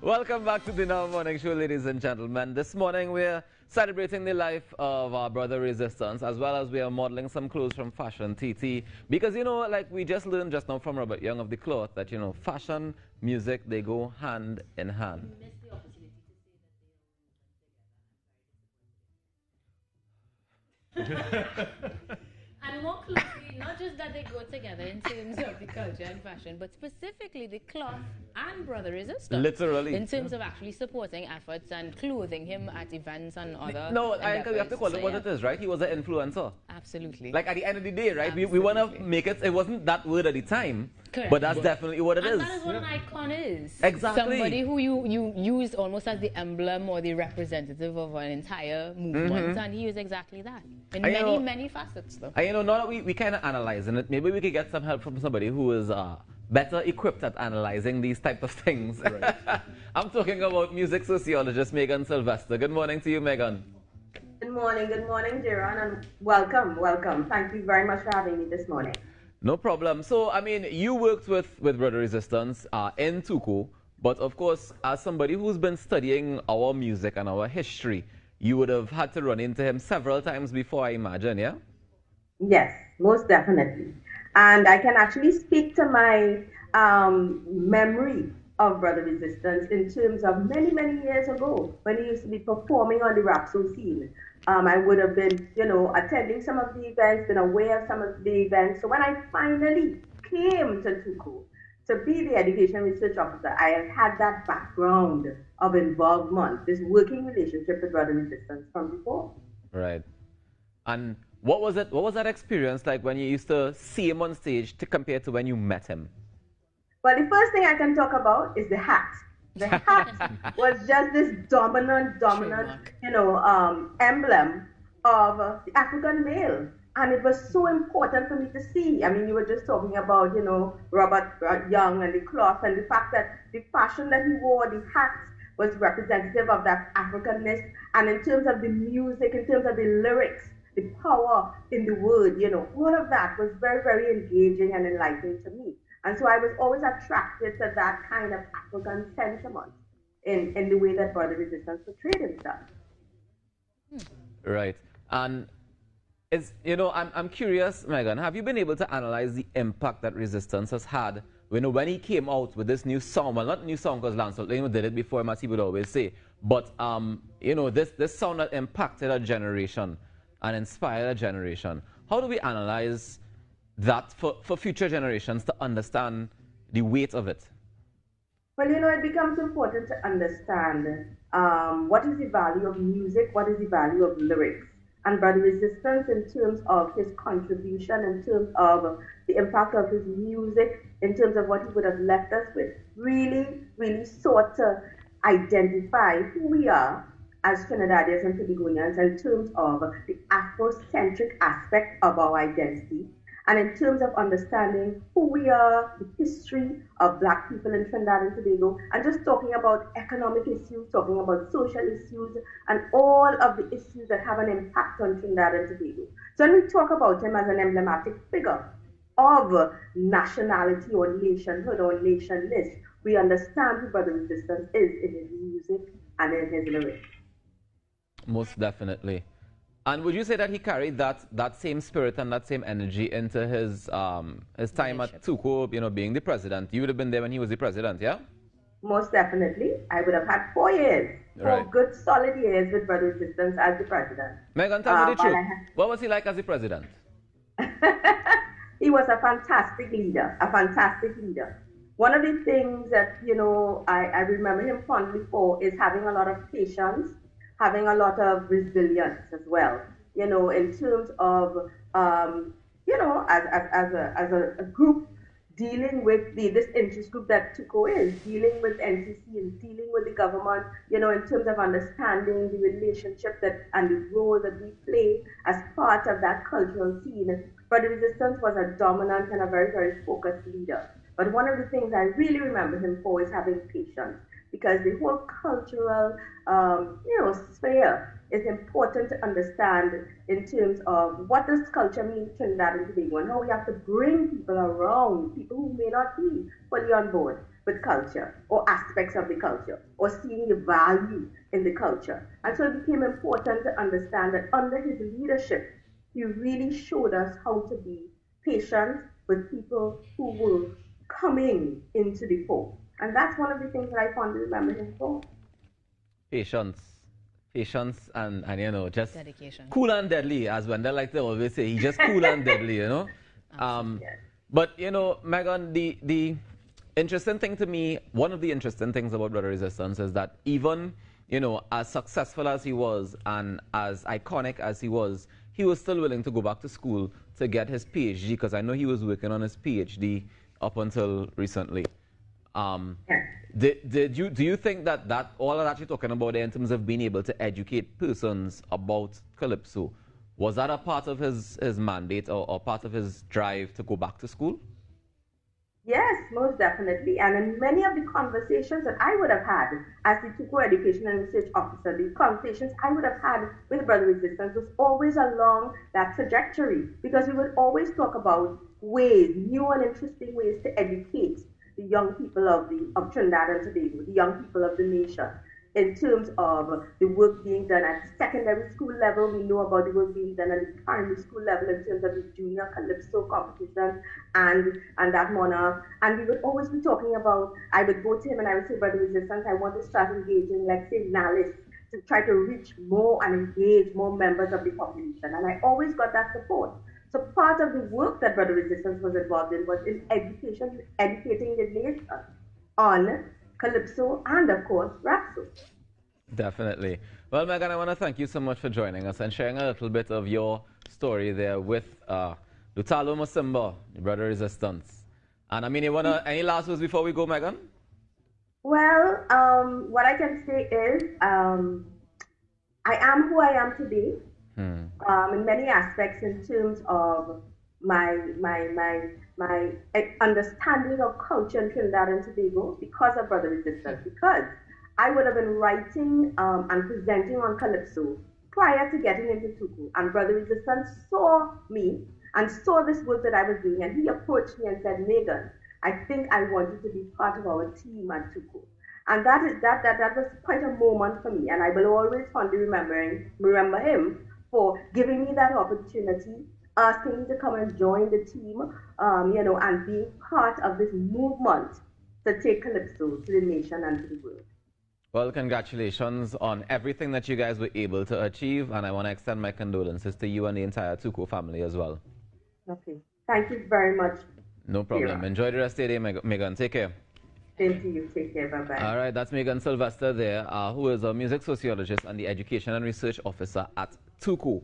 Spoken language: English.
Welcome back to the Now Morning Show, ladies and gentlemen. This morning we're celebrating the life of our brother Resistance, as well as we are modeling some clothes from Fashion TT. Because, you know, like we just learned just now from Robert Young of the Cloth that, you know, fashion, music, they go hand in hand. And more closely, not just that they go together in terms of the culture and fashion, but specifically the cloth and Brother Resistance. Literally. In terms of actually supporting efforts and clothing him at events and other. No, I think we have to call it what it is, right? He was an influencer. Absolutely. Like at the end of the day, right? We want to make it, it wasn't that word at the time, Correct. but that's definitely what it is. And that is what an icon is. Exactly. Somebody who you used almost as the emblem or the representative of an entire movement, and he is exactly that. In many facets, though. And you know, now that we kind of analyzing it, maybe we could get some help from somebody who is better equipped at analyzing these type of things. Right. I'm talking about music sociologist Megan Sylvester. Good morning to you, Megan. Good morning, Jaron, and welcome. Thank you very much for having me this morning. No problem. So, I mean, you worked with Brother Resistance in Tuco, but of course, as somebody who's been studying our music and our history, you would have had to run into him several times before, I imagine, yeah? Yes, most definitely. And I can actually speak to my memory of Brother Resistance in terms of many years ago when he used to be performing on the Rapso scene. I would have been, you know, attending some of the events, been aware of some of the events. So when I finally came to Tuco to be the education research officer, I had that background of involvement, this working relationship with Brother Resistance from before. Right. And what was it? What was that experience like when you used to see him on stage to compare to when you met him? Well, the first thing I can talk about is the hat. The hat was just this dominant, you know, emblem of the African male. And it was so important for me to see. I mean, you were just talking about, you know, Robert Young and the cloth and the fact that the fashion that he wore, the hat, was representative of that Africanness. And in terms of the music, in terms of the lyrics, the power in the word, you know, all of that was very engaging and enlightening to me. And so I was always attracted to that kind of African sentiment in the way that Brother Resistance portrayed himself. Right. And you know, I'm curious, Megan, have you been able to analyze the impact that Resistance has had, you know, when he came out with this new song? Well, not new song because Lancelot, you know, did it before him, as he would always say. But, you know, this sound that impacted a generation and inspired a generation. How do we analyze that for future generations to understand the weight of it? Well, you know, it becomes important to understand what is the value of music, what is the value of lyrics. And Brother Resistance, in terms of his contribution, in terms of the impact of his music, in terms of what he would have left us with, really sought to identify who we are as Trinidadians and Tobagonians in terms of the Afrocentric aspect of our identity, and in terms of understanding who we are, the history of Black people in Trinidad and Tobago, and just talking about economic issues, talking about social issues, and all of the issues that have an impact on Trinidad and Tobago. So when we talk about him as an emblematic figure of nationality or nationhood or nationness, we understand who Brother Resistance is in his music and in his lyrics. Most definitely. And would you say that he carried that same spirit and that same energy into his time at Tuco, you know, being the president? You would have been there when he was the president, yeah? Most definitely. I would have had 4 years, right. 4 good solid years with Brother Resistance as the president. Megan, tell me the truth. What was he like as the president? He was a fantastic leader, One of the things that, you know, I remember him fondly for is having a lot of patience, having a lot of resilience as well, you know, in terms of, you know, as a group dealing with this interest group that Tuco is, dealing with NCC and dealing with the government, you know, in terms of understanding the relationship that and the role that we play as part of that cultural scene. Brother Resistance was a dominant and a very focused leader. But one of the things I really remember him for is having patience, because the whole cultural, you know, sphere is important to understand in terms of what does culture mean to Trinidad and Tobago, and how we have to bring people around, people who may not be fully on board. with culture or aspects of the culture or seeing the value in the culture. And so it became important to understand that under his leadership, he really showed us how to be patient with people who were coming into the fold. And that's one of the things that I fondly remember him for. Patience. Patience and you know, just dedication. Cool and deadly, as Wendell like to always say. He's just cool and deadly, you know. Yes. But, you know, Megan, the interesting thing to me, one of the interesting things about Brother Resistance is that even, you know, as successful as he was and as iconic as he was still willing to go back to school to get his PhD, because I know he was working on his PhD up until recently. Do you think that all of that you're talking about there in terms of being able to educate persons about Calypso, was that a part of his mandate or part of his drive to go back to school? Yes, most definitely. And in many of the conversations that I would have had as the Tuco Education and Research Officer, the conversations I would have had with Brother Resistance was always along that trajectory, because we would always talk about ways, new and interesting ways to educate the young people of Trinidad and Tobago, the young people of the nation, in terms of the work being done at secondary school level. We know about the work being done at the primary school level in terms of the junior Calypso competition and that monarch. And we would always be talking about, I would go to him and I would say, Brother Resistance, I want to start engaging, let's say, NALIS, to try to reach more and engage more members of the population. And I always got that support. So part of the work that Brother Resistance was involved in was in education, educating the nation on Calypso and, of course, Rapso. Definitely. Well, Megan, I want to thank you so much for joining us and sharing a little bit of your story there with Lutalo Musimba, Brother Resistance. And I mean, any last words before we go, Megan? Well, what I can say is I am who I am today in many aspects in terms of my understanding of culture in Trinidad and Tobago because of Brother Resistance, because I would have been writing and presenting on Calypso prior to getting into Tuco. And Brother Resistance saw me and saw this work that I was doing, and he approached me and said, Megan, I think I want you to be part of our team at Tuco. And that was quite a moment for me, and I will always fondly remember him for giving me that opportunity, asking me to come and join the team, you know, and being part of this movement to take Calypso to the nation and to the world. Well, congratulations on everything that you guys were able to achieve, and I want to extend my condolences to you and the entire Tuco family as well. Okay. Thank you very much. No problem. Kira. Enjoy the rest of your day, Megan. Take care. Same to you. Take care. Bye-bye. All right, that's Megan Sylvester there, who is a music sociologist and the Education and Research Officer at Tuco.